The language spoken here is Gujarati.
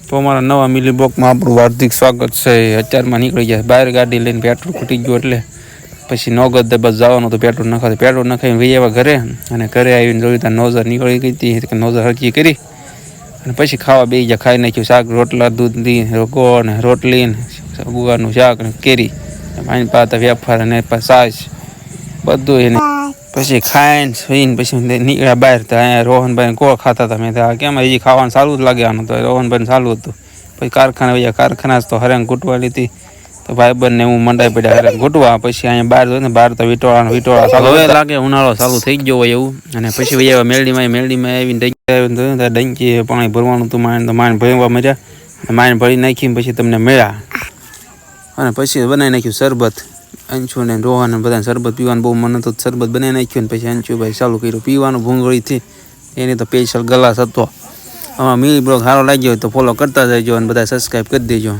તો અમારા નવા મિલી બ્લોકમાં આપણું હાર્દિક સ્વાગત છે. અત્યારમાં નીકળી ગયા બહાર ગાડી લઈને, પેટ્રોલ ખૂટી ગયું એટલે પછી નોગત બસ જવાનું હતું. પેટ્રોલ નખાતું, પેટ્રોલ નખાઈને વહી આવ્યા ઘરે. અને ઘરે આવીને જોયું ત્યાં નોઝર નીકળી ગઈ હતી. નોઝર હરકી કરી અને પછી ખાવા બેસી ગયા. ખાઈ નાખ્યું શાક, રોટલા, દૂધની ગોળ ને રોટલી ને ગુવારનું શાક ને કેરી, પાણી પાતા વેફર અને છાશ બધું એને પછી ખાઈને સુઈને પછી નીકળ્યા બહાર. તો અહીંયા રોહનભાઈ ગોળ ખાતા હતા. મેં તો કેમ હજી ખાવાનું ચાલુ જ લાગે આનું, તો રોહનભાઈ ચાલુ હતું. પછી કારખાના વયા, કારખાના તો હરેંગ ઘૂંટવા લીધી. તો ભાઈબંધને હું મંડાઈ પડ્યા હરેંગ ઘૂંટવા. પછી અહીંયા બહાર જોયું ને, બહાર તો વિટોળા ચાલુ. હવે લાગે ઉનાળો ચાલુ થઈ ગયો હોય એવું. અને પછી વયા મેલડીમાં આવીને ડંકી પાણી ભરવાનું હતું. તો માણ ભરવા મજા, માણ ભરી નાખી પછી તમને મળ્યા. અને પછી બનાવી નાખ્યું શરબત. અંશુ ને રોહન ને બધાને શરબત પીવાનું બહુ મન હતું. શરબત બનાવી નાખ્યું ને પછી અંશુભાઈ ચાલુ કર્યું પીવાનું ભૂંગળીથી. એની તો સ્પેશિયલ ગ્લાસ હતો. આમાં મિલી બ્લોગ સારો લાગ્યો હોય તો ફોલો કરતા જજો અને બધા સબસ્ક્રાઈબ કરી દેજો.